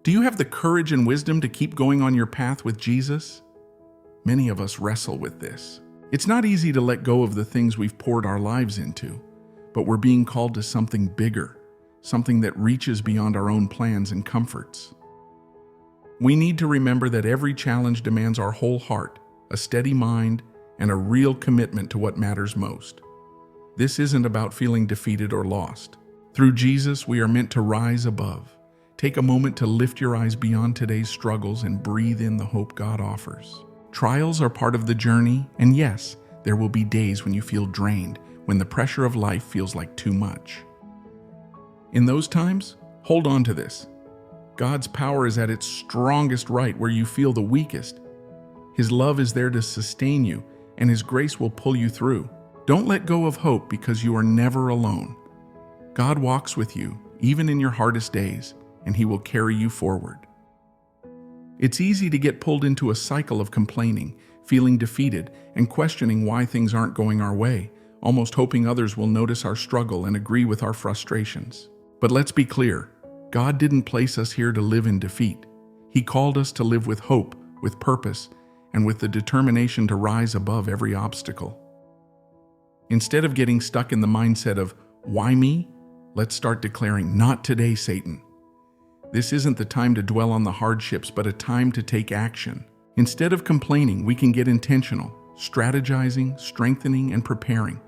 Do you have the courage and wisdom to keep going on your path with Jesus? Many of us wrestle with this. It's not easy to let go of the things we've poured our lives into, but we're being called to something bigger, something that reaches beyond our own plans and comforts. We need to remember that every challenge demands our whole heart, a steady mind, and a real commitment to what matters most. This isn't about feeling defeated or lost. Through Jesus, we are meant to rise above. Take a moment to lift your eyes beyond today's struggles and breathe in the hope God offers. Trials are part of the journey, and yes, there will be days when you feel drained, when the pressure of life feels like too much. In those times, hold on to this. God's power is at its strongest right where you feel the weakest. His love is there to sustain you, and His grace will pull you through. Don't let go of hope because you are never alone. God walks with you, even in your hardest days, and He will carry you forward. It's easy to get pulled into a cycle of complaining, feeling defeated, and questioning why things aren't going our way, almost hoping others will notice our struggle and agree with our frustrations. But let's be clear, God didn't place us here to live in defeat. He called us to live with hope, with purpose, and with the determination to rise above every obstacle. Instead of getting stuck in the mindset of, "Why me?" let's start declaring, "Not today, Satan." This isn't the time to dwell on the hardships, but a time to take action. Instead of complaining, we can get intentional, strategizing, strengthening, and preparing.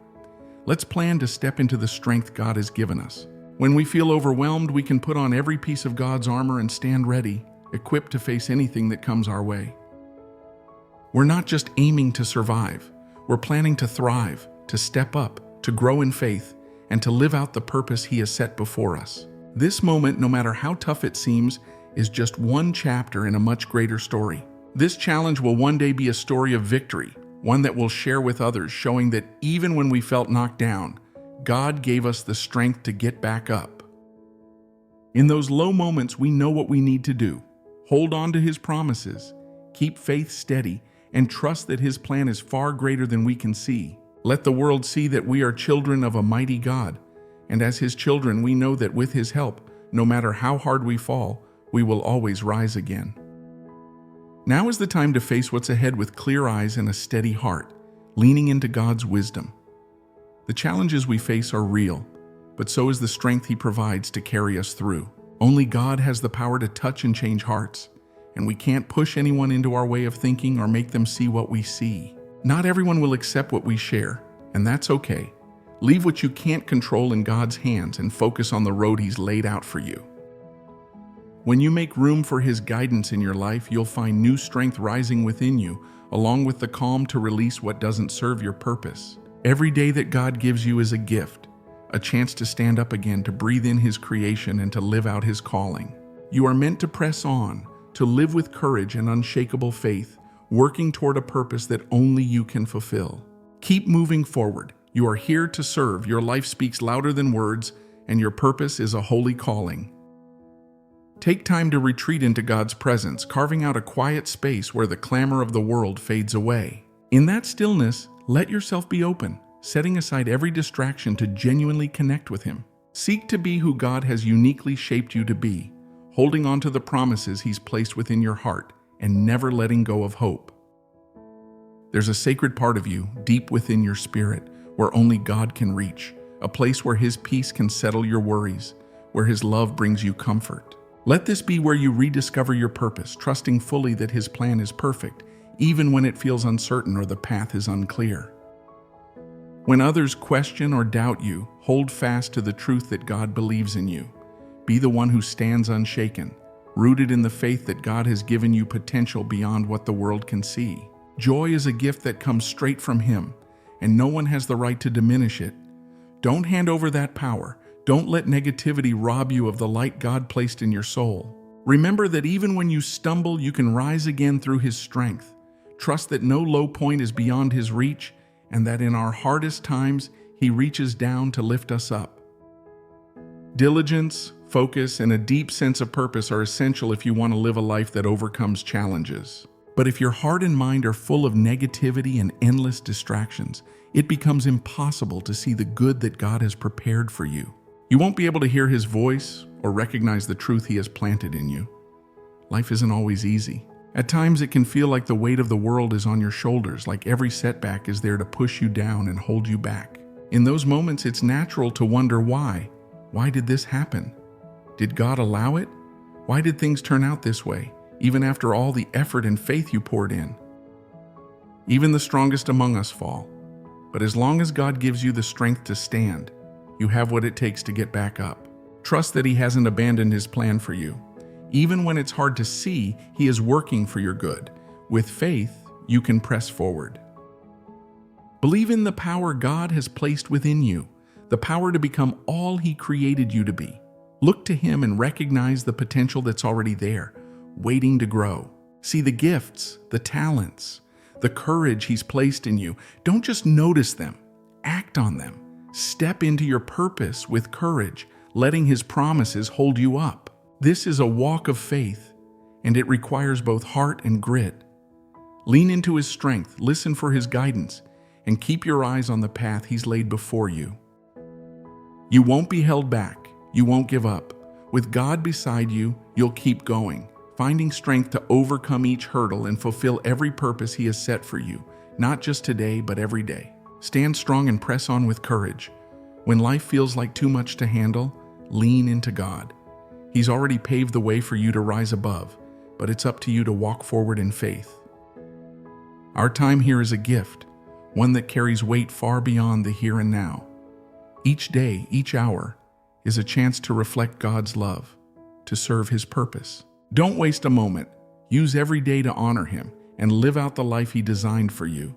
Let's plan to step into the strength God has given us. When we feel overwhelmed, we can put on every piece of God's armor and stand ready, equipped to face anything that comes our way. We're not just aiming to survive. We're planning to thrive, to step up, to grow in faith, and to live out the purpose He has set before us. This moment, no matter how tough it seems, is just one chapter in a much greater story. This challenge will one day be a story of victory, one that we'll share with others, showing that even when we felt knocked down, God gave us the strength to get back up. In those low moments, we know what we need to do. Hold on to His promises, keep faith steady, and trust that His plan is far greater than we can see. Let the world see that we are children of a mighty God, and as His children, we know that with His help, no matter how hard we fall, we will always rise again. Now is the time to face what's ahead with clear eyes and a steady heart, leaning into God's wisdom. The challenges we face are real, but so is the strength He provides to carry us through. Only God has the power to touch and change hearts, and we can't push anyone into our way of thinking or make them see what we see. Not everyone will accept what we share, and that's okay. Leave what you can't control in God's hands and focus on the road He's laid out for you. When you make room for His guidance in your life, you'll find new strength rising within you, along with the calm to release what doesn't serve your purpose. Every day that God gives you is a gift, a chance to stand up again, to breathe in His creation, and to live out His calling. You are meant to press on, to live with courage and unshakable faith, working toward a purpose that only you can fulfill. Keep moving forward. You are here to serve. Your life speaks louder than words, and your purpose is a holy calling. Take time to retreat into God's presence, carving out a quiet space where the clamor of the world fades away. In that stillness, let yourself be open, setting aside every distraction to genuinely connect with Him. Seek to be who God has uniquely shaped you to be, holding on to the promises He's placed within your heart and never letting go of hope. There's a sacred part of you, deep within your spirit, where only God can reach, a place where His peace can settle your worries, where His love brings you comfort. Let this be where you rediscover your purpose, trusting fully that His plan is perfect, even when it feels uncertain or the path is unclear. When others question or doubt you, hold fast to the truth that God believes in you. Be the one who stands unshaken, rooted in the faith that God has given you potential beyond what the world can see. Joy is a gift that comes straight from Him, and no one has the right to diminish it. Don't hand over that power. Don't let negativity rob you of the light God placed in your soul. Remember that even when you stumble, you can rise again through His strength. Trust that no low point is beyond His reach, and that in our hardest times, He reaches down to lift us up. Diligence, focus, and a deep sense of purpose are essential if you want to live a life that overcomes challenges. But if your heart and mind are full of negativity and endless distractions, it becomes impossible to see the good that God has prepared for you. You won't be able to hear His voice or recognize the truth He has planted in you. Life isn't always easy. At times it can feel like the weight of the world is on your shoulders, like every setback is there to push you down and hold you back. In those moments, it's natural to wonder why. Why did this happen? Did God allow it? Why did things turn out this way, even after all the effort and faith you poured in? Even the strongest among us fall. But as long as God gives you the strength to stand, you have what it takes to get back up. Trust that He hasn't abandoned His plan for you. Even when it's hard to see, He is working for your good. With faith, you can press forward. Believe in the power God has placed within you, the power to become all He created you to be. Look to Him and recognize the potential that's already there, waiting to grow. See the gifts, the talents, the courage He's placed in you. Don't just notice them, act on them. Step into your purpose with courage, letting His promises hold you up. This is a walk of faith, and it requires both heart and grit. Lean into His strength, listen for His guidance, and keep your eyes on the path He's laid before you. You won't be held back. You won't give up. With God beside you, you'll keep going, finding strength to overcome each hurdle and fulfill every purpose He has set for you, not just today, but every day. Stand strong and press on with courage. When life feels like too much to handle, lean into God. He's already paved the way for you to rise above, but it's up to you to walk forward in faith. Our time here is a gift, one that carries weight far beyond the here and now. Each day, each hour, is a chance to reflect God's love, to serve His purpose. Don't waste a moment. Use every day to honor Him and live out the life He designed for you.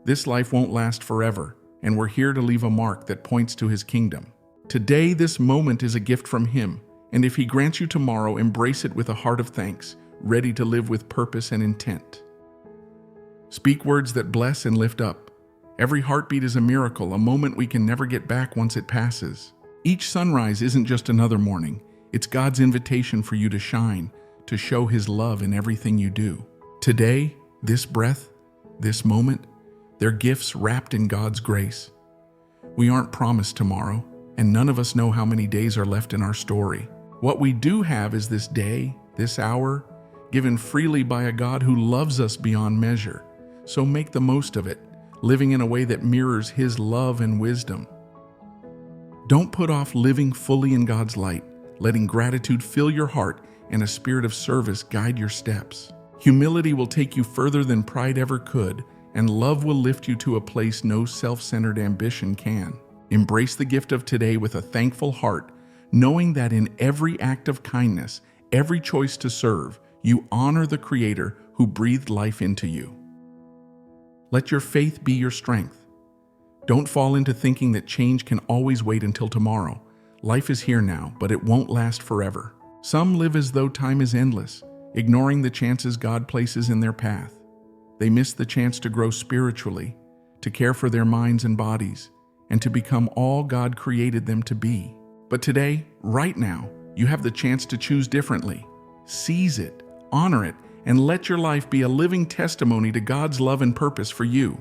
This life won't last forever, and we're here to leave a mark that points to His kingdom. Today, this moment is a gift from Him, and if He grants you tomorrow, embrace it with a heart of thanks, ready to live with purpose and intent. Speak words that bless and lift up. Every heartbeat is a miracle, a moment we can never get back once it passes. Each sunrise isn't just another morning. It's God's invitation for you to shine, to show His love in everything you do. Today, this breath, this moment, they're gifts wrapped in God's grace. We aren't promised tomorrow, and none of us know how many days are left in our story. What we do have is this day, this hour, given freely by a God who loves us beyond measure. So make the most of it, living in a way that mirrors His love and wisdom. Don't put off living fully in God's light, letting gratitude fill your heart and a spirit of service guide your steps. Humility will take you further than pride ever could, and love will lift you to a place no self-centered ambition can. Embrace the gift of today with a thankful heart, knowing that in every act of kindness, every choice to serve, you honor the Creator who breathed life into you. Let your faith be your strength. Don't fall into thinking that change can always wait until tomorrow. Life is here now, but it won't last forever. Some live as though time is endless, ignoring the chances God places in their path. They miss the chance to grow spiritually, to care for their minds and bodies, and to become all God created them to be. But today, right now, you have the chance to choose differently. Seize it, honor it, and let your life be a living testimony to God's love and purpose for you.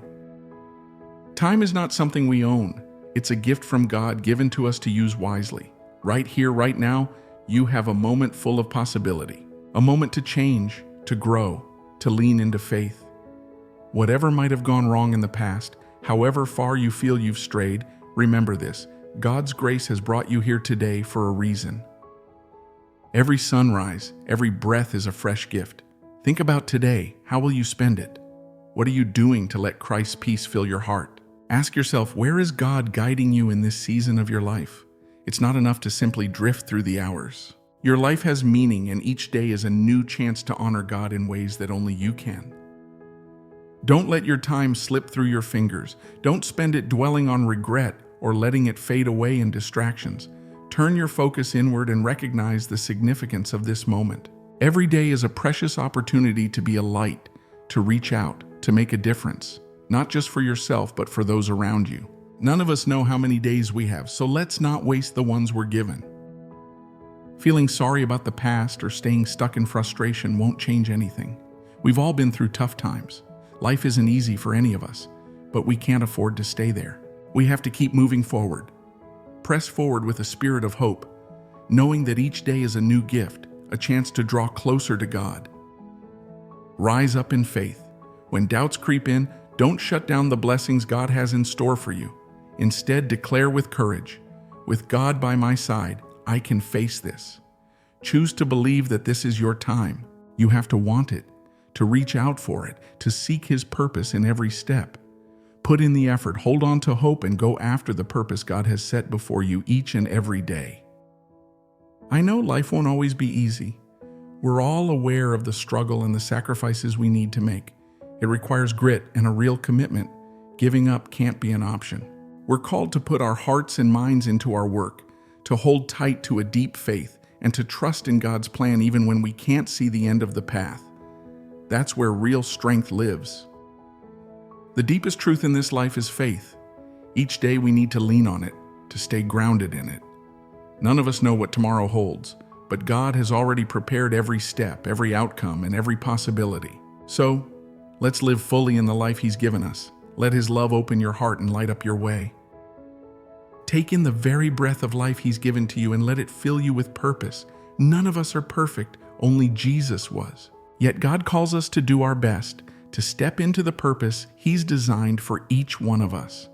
Time is not something we own. It's a gift from God given to us to use wisely. Right here, right now, you have a moment full of possibility. A moment to change, to grow, to lean into faith. Whatever might have gone wrong in the past, however far you feel you've strayed, remember this: God's grace has brought you here today for a reason. Every sunrise, every breath is a fresh gift. Think about today. How will you spend it? What are you doing to let Christ's peace fill your heart? Ask yourself, where is God guiding you in this season of your life? It's not enough to simply drift through the hours. Your life has meaning, and each day is a new chance to honor God in ways that only you can. Don't let your time slip through your fingers. Don't spend it dwelling on regret or letting it fade away in distractions. Turn your focus inward and recognize the significance of this moment. Every day is a precious opportunity to be a light, to reach out, to make a difference, not just for yourself, but for those around you. None of us know how many days we have, so let's not waste the ones we're given. Feeling sorry about the past or staying stuck in frustration won't change anything. We've all been through tough times. Life isn't easy for any of us, but we can't afford to stay there. We have to keep moving forward. Press forward with a spirit of hope, knowing that each day is a new gift, a chance to draw closer to God. Rise up in faith. When doubts creep in, don't shut down the blessings God has in store for you. Instead, declare with courage, "With God by my side, I can face this." Choose to believe that this is your time. You have to want it, to reach out for it, to seek His purpose in every step. Put in the effort, hold on to hope, and go after the purpose God has set before you each and every day. I know life won't always be easy. We're all aware of the struggle and the sacrifices we need to make. It requires grit and a real commitment. Giving up can't be an option. We're called to put our hearts and minds into our work, to hold tight to a deep faith, and to trust in God's plan even when we can't see the end of the path. That's where real strength lives. The deepest truth in this life is faith. Each day we need to lean on it, to stay grounded in it. None of us know what tomorrow holds, but God has already prepared every step, every outcome, and every possibility. So, let's live fully in the life He's given us. Let His love open your heart and light up your way. Take in the very breath of life He's given to you and let it fill you with purpose. None of us are perfect, only Jesus was. Yet God calls us to do our best, to step into the purpose He's designed for each one of us.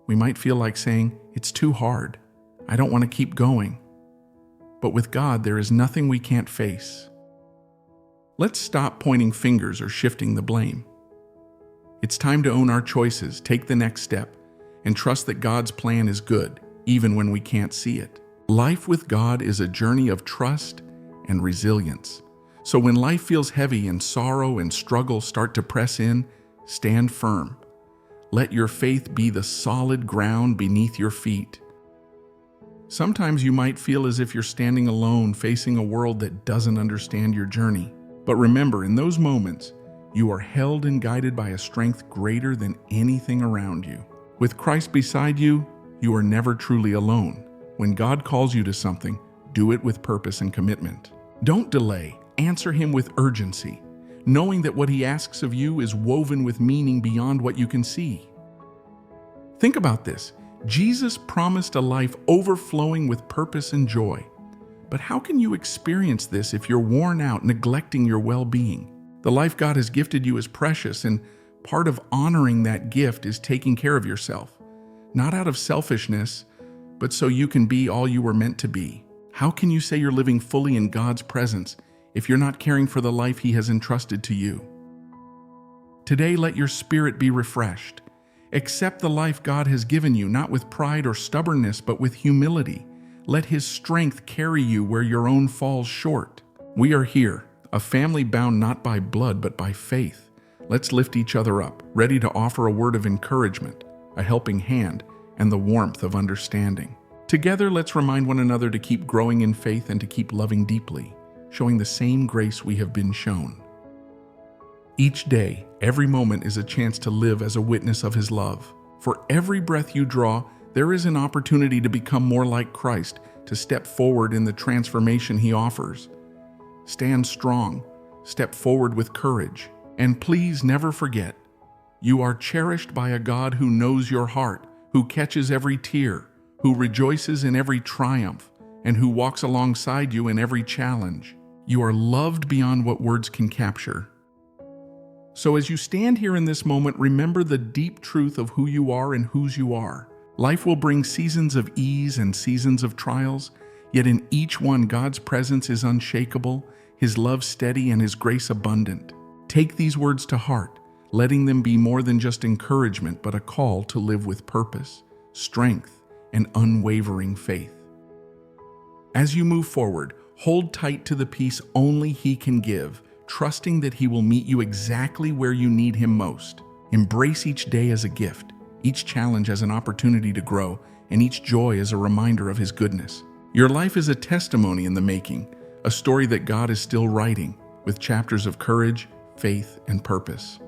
We might feel like saying, "It's too hard. I don't want to keep going." But with God, there is nothing we can't face. Let's stop pointing fingers or shifting the blame. It's time to own our choices, take the next step, and trust that God's plan is good, even when we can't see it. Life with God is a journey of trust and resilience. So when life feels heavy and sorrow and struggle start to press in, stand firm. Let your faith be the solid ground beneath your feet. Sometimes you might feel as if you're standing alone, facing a world that doesn't understand your journey. But remember, in those moments, you are held and guided by a strength greater than anything around you. With Christ beside you, you are never truly alone. When God calls you to something, do it with purpose and commitment. Don't delay. Answer Him with urgency, knowing that what He asks of you is woven with meaning beyond what you can see. Think about this. Jesus promised a life overflowing with purpose and joy. But how can you experience this if you're worn out, neglecting your well-being? The life God has gifted you is precious, and part of honoring that gift is taking care of yourself. Not out of selfishness, but so you can be all you were meant to be. How can you say you're living fully in God's presence if you're not caring for the life He has entrusted to you? Today, let your spirit be refreshed. Accept the life God has given you, not with pride or stubbornness, but with humility. Let His strength carry you where your own falls short. We are here, a family bound not by blood, but by faith. Let's lift each other up, ready to offer a word of encouragement, a helping hand, and the warmth of understanding. Together, let's remind one another to keep growing in faith and to keep loving deeply, showing the same grace we have been shown. Each day, every moment is a chance to live as a witness of His love. For every breath you draw, there is an opportunity to become more like Christ, to step forward in the transformation He offers. Stand strong, step forward with courage, and please never forget, you are cherished by a God who knows your heart, who catches every tear, who rejoices in every triumph, and who walks alongside you in every challenge. You are loved beyond what words can capture. So as you stand here in this moment, remember the deep truth of who you are and whose you are. Life will bring seasons of ease and seasons of trials, yet in each one God's presence is unshakable, His love steady, and His grace abundant. Take these words to heart, letting them be more than just encouragement, but a call to live with purpose, strength, and unwavering faith. As you move forward, hold tight to the peace only He can give, trusting that He will meet you exactly where you need Him most. Embrace each day as a gift, each challenge as an opportunity to grow, and each joy as a reminder of His goodness. Your life is a testimony in the making, a story that God is still writing, with chapters of courage, faith, and purpose.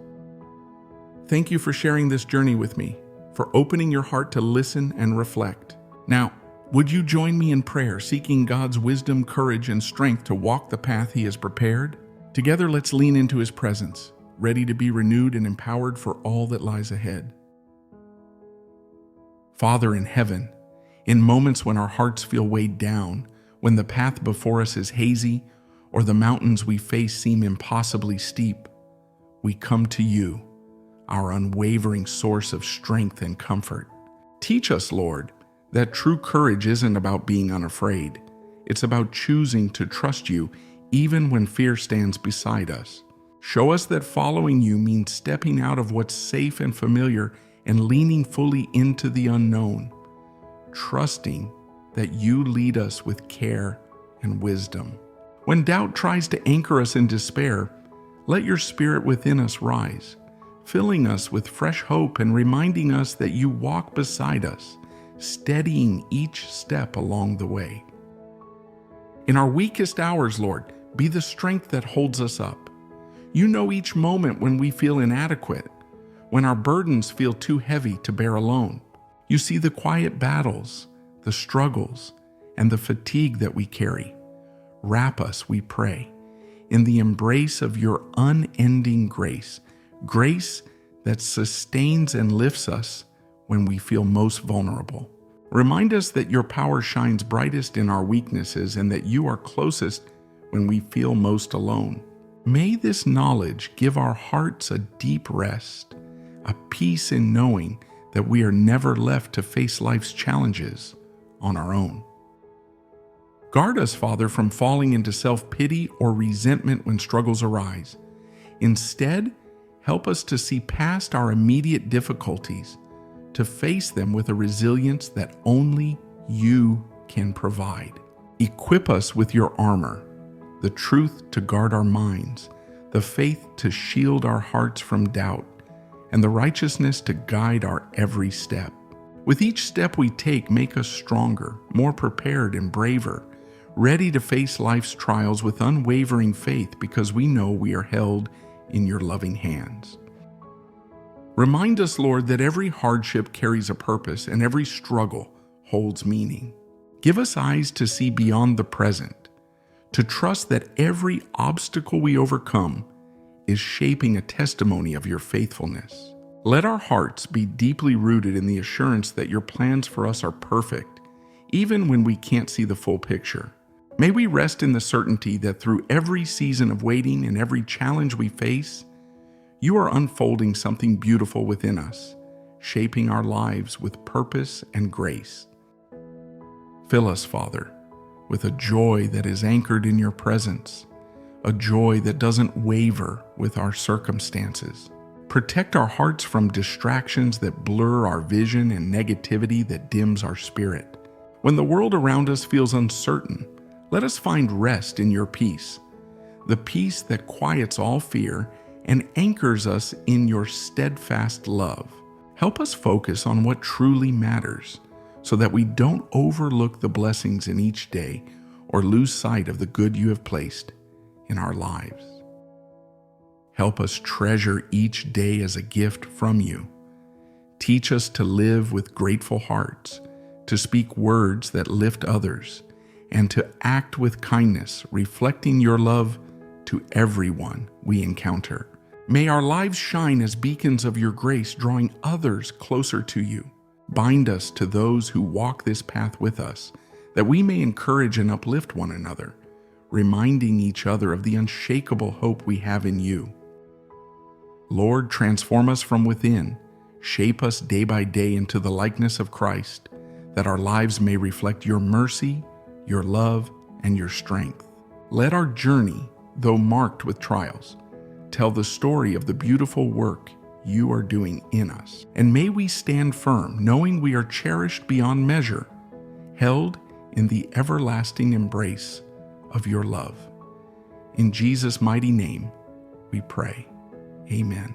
Thank you for sharing this journey with me, for opening your heart to listen and reflect. Now, would you join me in prayer, seeking God's wisdom, courage, and strength to walk the path He has prepared? Together, let's lean into His presence, ready to be renewed and empowered for all that lies ahead. Father in heaven, in moments when our hearts feel weighed down, When the path before us is hazy or the mountains we face seem impossibly steep, we come to you, our unwavering source of strength and comfort. Teach us, Lord, that true courage isn't about being unafraid. It's about choosing to trust you even when fear stands beside us. Show us that following you means stepping out of what's safe and familiar and leaning fully into the unknown, trusting that you lead us with care and wisdom. When doubt tries to anchor us in despair, let your spirit within us rise, filling us with fresh hope and reminding us that you walk beside us, steadying each step along the way. In our weakest hours, Lord, be the strength that holds us up. You know each moment when we feel inadequate, when our burdens feel too heavy to bear alone. You see the quiet battles, the struggles, and the fatigue that we carry. Wrap us, we pray, in the embrace of your unending grace, grace that sustains and lifts us when we feel most vulnerable. Remind us that your power shines brightest in our weaknesses and that you are closest when we feel most alone. May this knowledge give our hearts a deep rest, a peace in knowing that we are never left to face life's challenges on our own. Guard us, Father, from falling into self-pity or resentment when struggles arise. Instead, help us to see past our immediate difficulties, to face them with a resilience that only you can provide. Equip us with your armor, the truth to guard our minds, the faith to shield our hearts from doubt, and the righteousness to guide our every step. With each step we take, make us stronger, more prepared and braver, ready to face life's trials with unwavering faith because we know we are held in your loving hands. Remind us, Lord, that every hardship carries a purpose and every struggle holds meaning. Give us eyes to see beyond the present, to trust that every obstacle we overcome is shaping a testimony of your faithfulness. Let our hearts be deeply rooted in the assurance that your plans for us are perfect, even when we can't see the full picture. May we rest in the certainty that through every season of waiting and every challenge we face, you are unfolding something beautiful within us, shaping our lives with purpose and grace. Fill us, Father, with a joy that is anchored in your presence, a joy that doesn't waver with our circumstances. Protect our hearts from distractions that blur our vision and negativity that dims our spirit. When the world around us feels uncertain, let us find rest in your peace, the peace that quiets all fear and anchors us in your steadfast love. Help us focus on what truly matters so that we don't overlook the blessings in each day or lose sight of the good you have placed in our lives. Help us treasure each day as a gift from you. Teach us to live with grateful hearts, to speak words that lift others, and to act with kindness, reflecting your love to everyone we encounter. May our lives shine as beacons of your grace, drawing others closer to you. Bind us to those who walk this path with us, that we may encourage and uplift one another, reminding each other of the unshakable hope we have in you. Lord, transform us from within, shape us day by day into the likeness of Christ, that our lives may reflect your mercy, your love, and your strength. Let our journey, though marked with trials, tell the story of the beautiful work you are doing in us. And may we stand firm, knowing we are cherished beyond measure, held in the everlasting embrace of your love. In Jesus' mighty name, we pray. Amen.